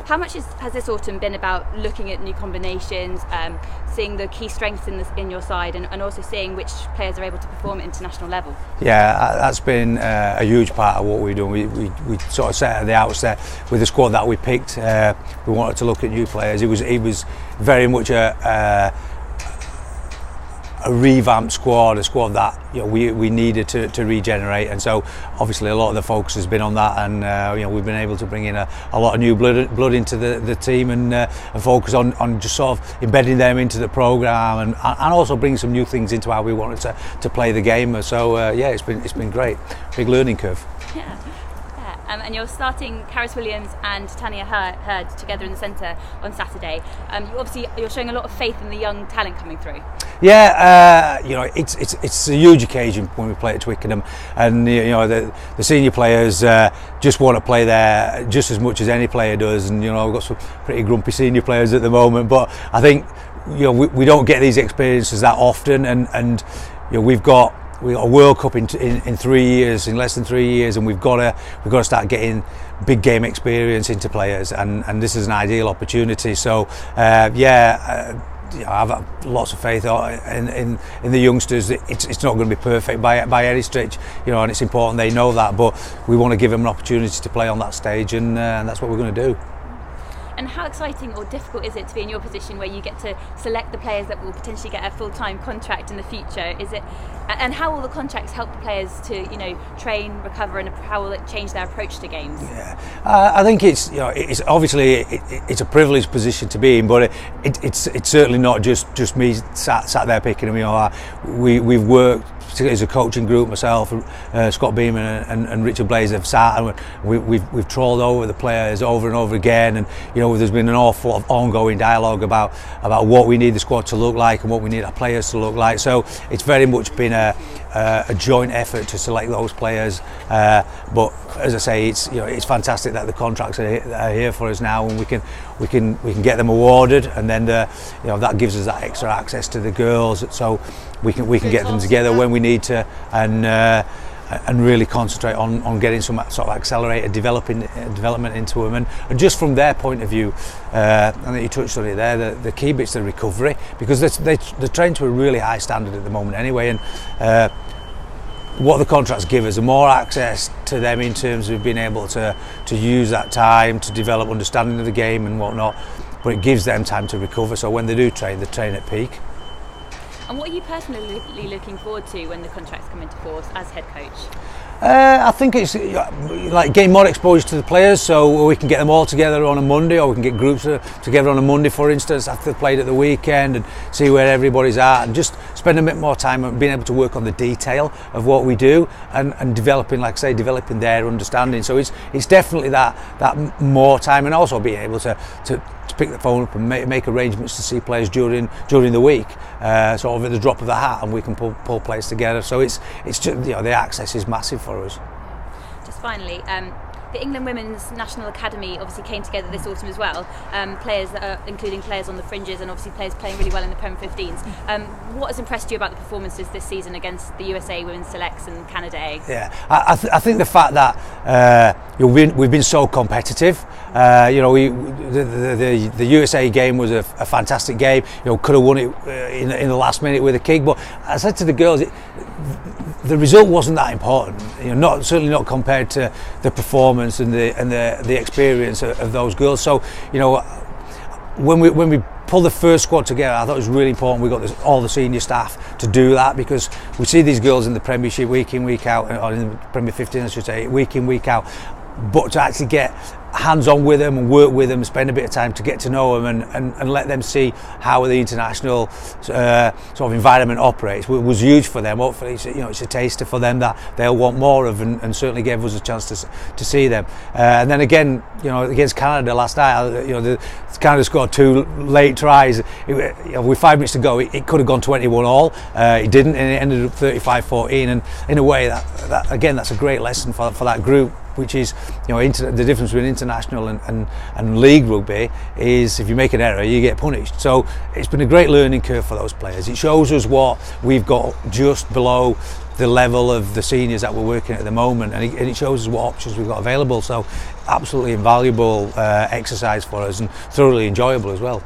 How much has this autumn been about looking at new combinations, seeing the key strengths in your side, and also seeing which players are able to perform at international level? Yeah, that's been a huge part of what we've done. We sort of set at the outset with the squad that we picked. We wanted to look at new players. It was very much a revamped squad, a squad that we needed to regenerate, and so obviously a lot of the focus has been on that, and we've been able to bring in a lot of new blood into the team, and focus on just sort of embedding them into the programme, and also bring some new things into how we wanted to play the game. So it's been great, big learning curve. Yeah. And you're starting Karis Williams and Tanya Hurd together in the centre on Saturday. You're showing a lot of faith in the young talent coming through. Yeah, it's a huge occasion when we play at Twickenham, and the senior players just want to play there just as much as any player does, and we've got some pretty grumpy senior players at the moment, but I think we don't get these experiences that often, and we've got a World Cup in 3 years, in less than 3 years, and we've got to start getting big game experience into players, and this is an ideal opportunity. So I've lots of faith in the youngsters. It's not going to be perfect by any stretch, and it's important they know that, but we want to give them an opportunity to play on that stage, and that's what we're going to do. And how exciting or difficult is it to be in your position where you get to select the players that will potentially get a full-time contract in the future? And how will the contracts help the players to train, recover, and how will it change their approach to games? Yeah, I think it's obviously it's a privileged position to be in, but it's certainly not just me sat there picking them. We've worked as a coaching group, myself, Scott Beeman and Richard Blaze have sat, and we've trawled over the players over and over again, and there's been an awful lot of ongoing dialogue about what we need the squad to look like and what we need our players to look like. So it's very much been a joint effort to select those players, but as I say, it's fantastic that the contracts are here for us now, and we can get them awarded, and then that gives us that extra access to the girls, so we can get them together when we need to, and really concentrate on getting some sort of accelerated development into them, and just from their point of view, I think you touched on it there, the key bit's the recovery, because they're trained to a really high standard at the moment anyway, and what the contracts give us, more access to them in terms of being able to use that time to develop understanding of the game and whatnot, but it gives them time to recover, so when they do train, they train at peak. And what are you personally looking forward to when the contracts come into force as head coach? I think it's like getting more exposure to the players, so we can get them all together on a Monday, or we can get groups together on a Monday, for instance, after they've played at the weekend, and see where everybody's at, and just spend a bit more time and being able to work on the detail of what we do, and developing, like I say, developing their understanding. So it's definitely that more time, and also being able to pick the phone up and make arrangements to see players during the week, sort of at the drop of the hat, and we can pull players together. So it's just the access is massive for us. Just finally, the England Women's National Academy obviously came together this autumn as well. Players that are, including players on the fringes, and obviously players playing really well in the Prem 15s. What has impressed you about the performances this season against the USA Women's Selects and Canada A? Yeah, I think the fact that we've been so competitive. The USA game was a fantastic game. Could have won it in the last minute with a kick, but I said to the girls, the result wasn't that important. Certainly not compared to the performance and the experience of those girls. So when we pulled the first squad together, I thought it was really important we got all the senior staff to do that, because we see these girls in the Premiership week in, week out, or in the Premier 15 I should say, week in, week out, but to actually get hands-on with them and work with them, spend a bit of time to get to know them, and let them see how the international sort of environment operates was huge for them. Hopefully it's a taster for them that they'll want more of, and certainly gave us a chance to see them. And then again, against Canada last night, Canada scored 2 late tries. With 5 minutes to go, it could have gone 21-all. It didn't, and it ended up 35-14. And in a way, that again, that's a great lesson for that group, which is the difference between international and league rugby is if you make an error you get punished. So it's been a great learning curve for those players. It shows us what we've got just below the level of the seniors that we're working at the moment, and it shows us what options we've got available. So absolutely invaluable exercise for us, and thoroughly enjoyable as well.